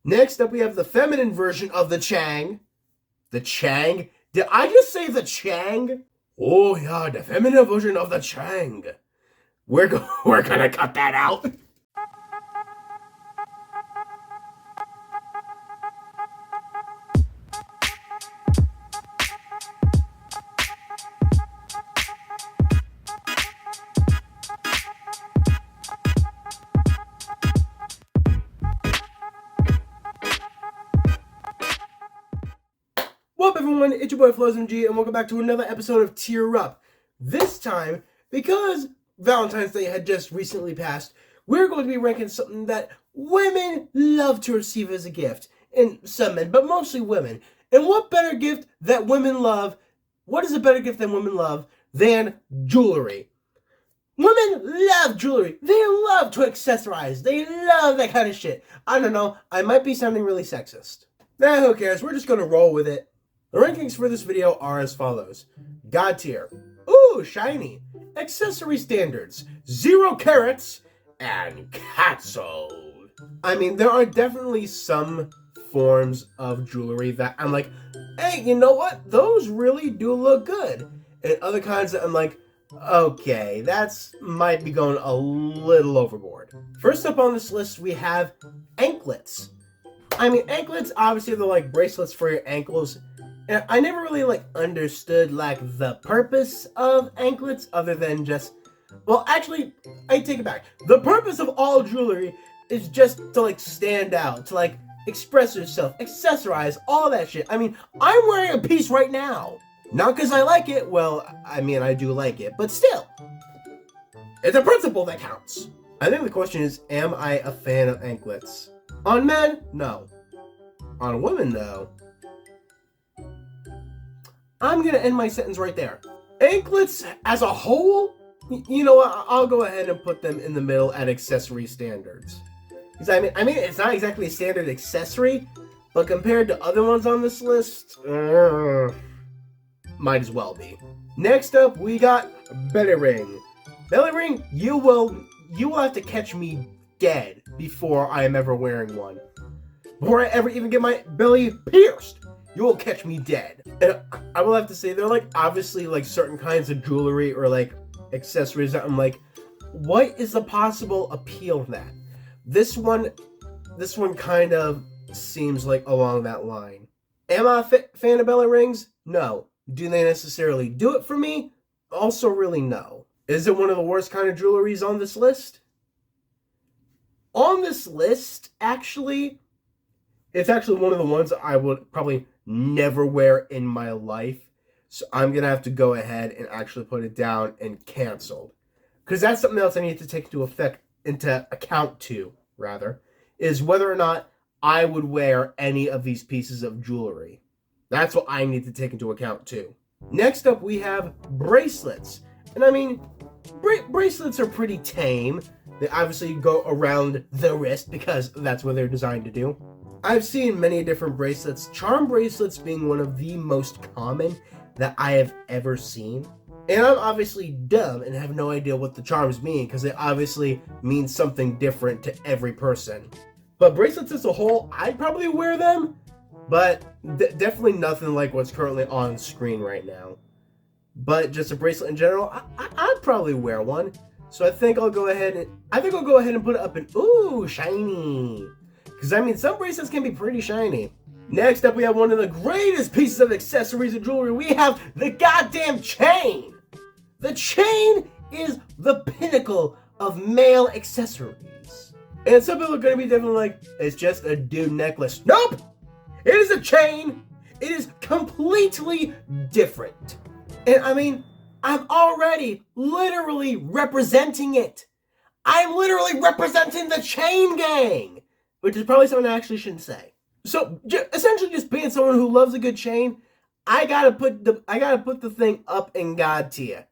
Next up, we have the feminine version of the Chang. The Chang? Did I just say the Chang? Oh yeah, the feminine version of the Chang. We're gonna cut that out. What's up, everyone? It's your boy Floz and welcome back to another episode of Tear Up. This time, because Valentine's Day had just recently passed, we're going to be ranking something that women love to receive as a gift. And some men, but mostly women. And what better gift that women love? What is a better gift that women love than jewelry? Women love jewelry. They love to accessorize. They love that kind of shit. I don't know. I might be sounding really sexist. Nah, who cares? We're just going to roll with it. The rankings for this video are as follows. God tier. Ooh, shiny. Accessory standards. 0 carats. And cancelled. I mean, there are definitely some forms of jewelry that I'm like, hey, you know what? Those really do look good. And other kinds that I'm like, okay, that's might be going a little overboard. First up on this list, we have anklets. I mean, anklets, obviously, they're like bracelets for your ankles. And I never really understood the purpose of anklets other than just, well, actually, I take it back. The purpose of all jewelry is just to stand out, to express yourself, accessorize, all that shit. I mean, I'm wearing a piece right now. Not because I like it. Well, I mean, I do like it, but still, it's a principle that counts. I think the question is, am I a fan of anklets? On men, no. On women, though. I'm going to end my sentence right there. Anklets as a whole, you know what, I'll go ahead and put them in the middle at accessory standards. Because I mean, it's not exactly a standard accessory, but compared to other ones on this list, might as well be. Next up, we got belly ring. Belly ring, you will have to catch me dead before I am ever wearing one. Before I ever even get my belly pierced, you will catch me dead. And I will have to say, they're obviously certain kinds of jewelry or accessories that I'm like, what is the possible appeal of that? This one kind of seems along that line. Am I a fan of belly rings? No. Do they necessarily do it for me? Also really no. Is it one of the worst kind of jewelries on this list? On this list, actually, it's actually one of the ones I would probably never wear in my life. So I'm going to have to go ahead and actually put it down and canceled. Because that's something else I need to take into account too, is whether or not I would wear any of these pieces of jewelry. That's what I need to take into account too. Next up, we have bracelets. And I mean, bracelets are pretty tame. They obviously go around the wrist because that's what they're designed to do. I've seen many different bracelets, charm bracelets being one of the most common that I have ever seen. And I'm obviously dumb and have no idea what the charms mean because they obviously mean something different to every person. But bracelets as a whole, I'd probably wear them, but definitely nothing like what's currently on screen right now. But just a bracelet in general, I'd probably wear one. So I think I'll go ahead and put it up in, ooh, shiny. Because, I mean, some bracelets can be pretty shiny. Next up, we have one of the greatest pieces of accessories and jewelry. We have the goddamn chain. The chain is the pinnacle of male accessories. And some people are going to be definitely like, it's just a dude necklace. Nope! It is a chain. It is completely different. And, I mean, I'm already literally representing it. I'm literally representing the chain gang. Which is probably something I actually shouldn't say. So, essentially just being someone who loves a good chain, I gotta put the thing up in God tier.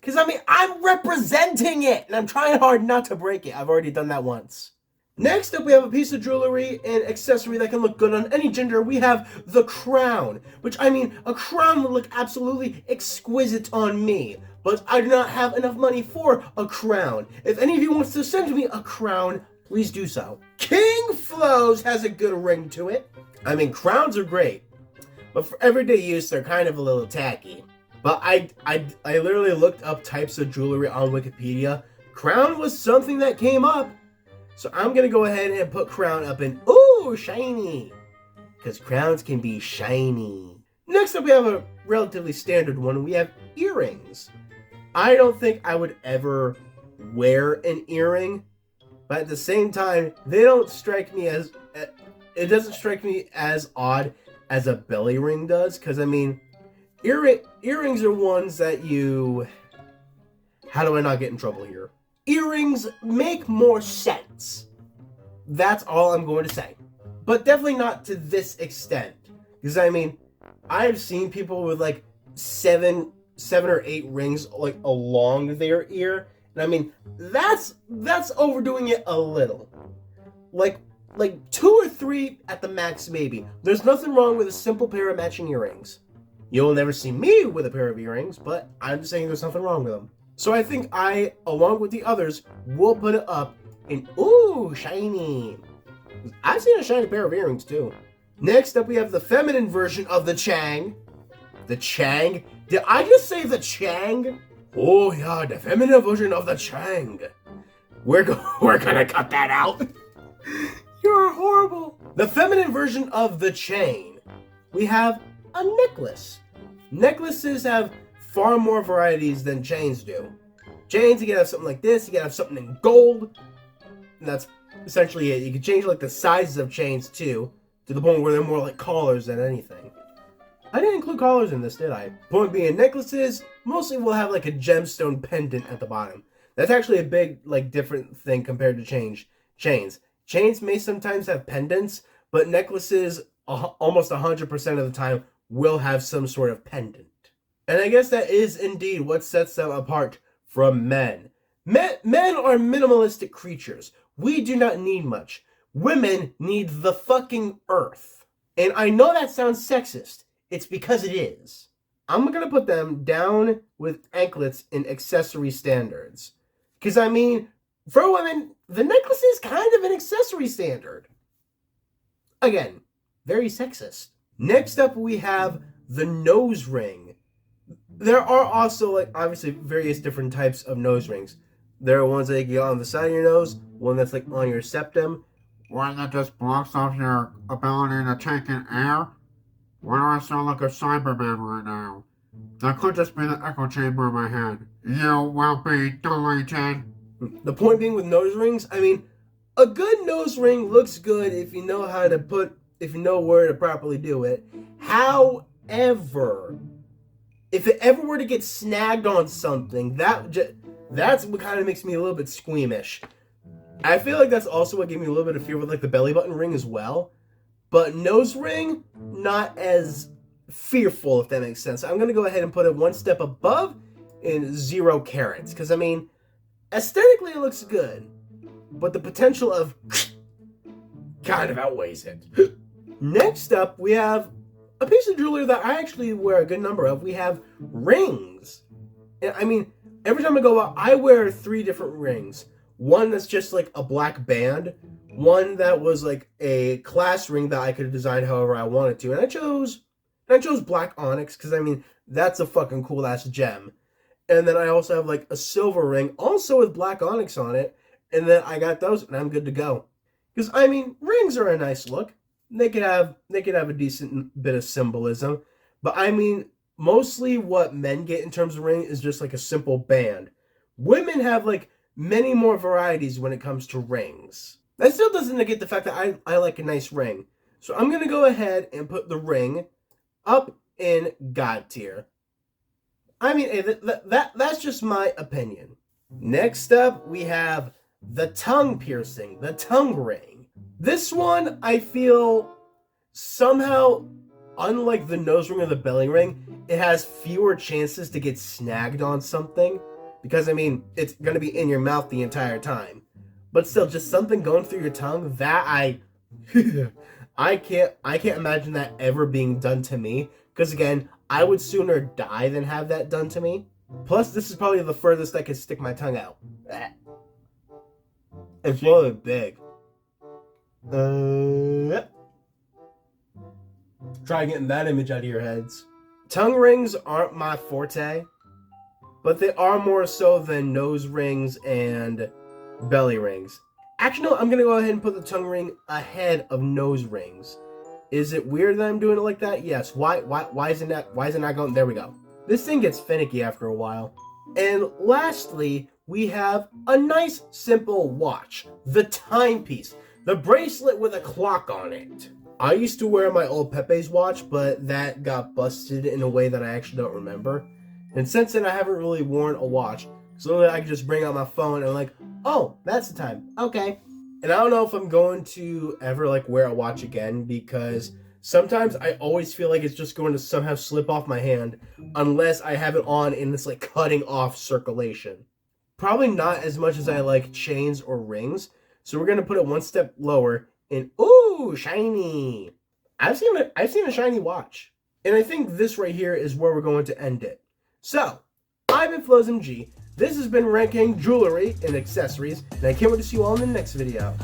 Because, I mean, I'm representing it, and I'm trying hard not to break it. I've already done that once. Next up, we have a piece of jewelry and accessory that can look good on any gender. We have the crown, which, I mean, a crown would look absolutely exquisite on me. But I do not have enough money for a crown. If any of you wants to send me a crown, please do so. King Floz has a good ring to it. I mean, crowns are great, but for everyday use, they're kind of a little tacky. But I literally looked up types of jewelry on Wikipedia. Crown was something that came up. So I'm going to go ahead and put crown up in, ooh, shiny. Because crowns can be shiny. Next up, we have a relatively standard one. We have earrings. I don't think I would ever wear an earring. But at the same time, they don't strike me as... It doesn't strike me as odd as a belly ring does. Because, I mean... Earrings are ones that you... How do I not get in trouble here? Earrings make more sense. That's all I'm going to say. But definitely not to this extent. Because, I mean, I've seen people with, like, seven or 8 rings, like, along their ear. And, I mean, that's overdoing it a little. Like 2 or 3 at the max, maybe. There's nothing wrong with a simple pair of matching earrings. You'll never see me with a pair of earrings, but I'm just saying there's nothing wrong with them. So I think I, along with the others, will put it up in, ooh, shiny. I've seen a shiny pair of earrings, too. Next up, we have the feminine version of the Chang. The Chang? Did I just say the Chang? Oh, yeah, the feminine version of the Chang. We're gonna cut that out. You're horrible. The feminine version of the chain. We have a necklace. Necklaces have far more varieties than chains do. Chains, you can have something like this, you can have something in gold, and that's essentially it. You can change like the sizes of chains too, to the point where they're more like collars than anything. I didn't include collars in this, did I? Point being, necklaces mostly will have like a gemstone pendant at the bottom. That's actually a big, like, different thing compared to chains. Chains may sometimes have pendants, but necklaces almost 100% of the time will have some sort of pendant. And I guess that is indeed what sets them apart from men. Men are minimalistic creatures. We do not need much. Women need the fucking earth. And I know that sounds sexist. It's because it is. I'm going to put them down with anklets in accessory standards. Because, I mean, for women, the necklace is kind of an accessory standard. Again, very sexist. Next up, we have the nose ring. There are also, like, obviously various different types of nose rings. There are ones that you get on the side of your nose, one that's, like, on your septum. One that just blocks off your ability to take in air. Why do I sound like a Cyberman right now? That could just be the echo chamber in my head. You will be deleted. The point being with nose rings, I mean, a good nose ring looks good if you know how to if you know where to properly do it. However, if it ever were to get snagged on something, that's what kind of makes me a little bit squeamish. I feel like that's also what gave me a little bit of fear with, like, the belly button ring as well. But nose ring, not as fearful, if that makes sense. I'm going to go ahead and put it one step above in 0 carats. Because, I mean, aesthetically it looks good. But the potential of kind of outweighs it. Next up, we have a piece of jewelry that I actually wear a good number of. We have rings. And, I mean, every time I go out, I wear 3 different rings. One that's just like a black band. One that was like a class ring that I could have designed however I wanted to. And I chose black onyx because, I mean, that's a fucking cool ass gem. And then I also have like a silver ring also with black onyx on it. And then I got those and I'm good to go. Because, I mean, rings are a nice look. They could have a decent bit of symbolism. But, I mean, mostly what men get in terms of ring is just like a simple band. Women have like many more varieties when it comes to rings. That still doesn't negate the fact that I like a nice ring. So I'm going to go ahead and put the ring up in God tier. I mean, that's just my opinion. Next up, we have the tongue piercing, the tongue ring. This one, I feel, somehow, unlike the nose ring or the belly ring, it has fewer chances to get snagged on something. Because, I mean, it's going to be in your mouth the entire time. But still, just something going through your tongue, that I can't imagine that ever being done to me. Because, again, I would sooner die than have that done to me. Plus, this is probably the furthest I could stick my tongue out. It's really big. Try getting that image out of your heads. Tongue rings aren't my forte, but they are more so than nose rings and belly rings. Actually, no, I'm gonna go ahead and put the tongue ring ahead of nose rings. Is it weird that I'm doing it like that? Yes. Why isn't it not going? There we go. This thing gets finicky after a while. And lastly, we have a nice simple watch. The timepiece. The bracelet with a clock on it. I used to wear my old Pepe's watch, but that got busted in a way that I actually don't remember. And since then, I haven't really worn a watch. So I can just bring out my phone and I'm like, oh, that's the time. Okay. And I don't know if I'm going to ever like wear a watch again, because sometimes I always feel like it's just going to somehow slip off my hand unless I have it on in this like cutting off circulation. Probably not as much as I like chains or rings. So we're going to put it one step lower and ooh, shiny. I've seen a shiny watch. And I think this right here is where we're going to end it. So, I've been Floz MG. This has been ranking jewelry and accessories, and I can't wait to see you all in the next video.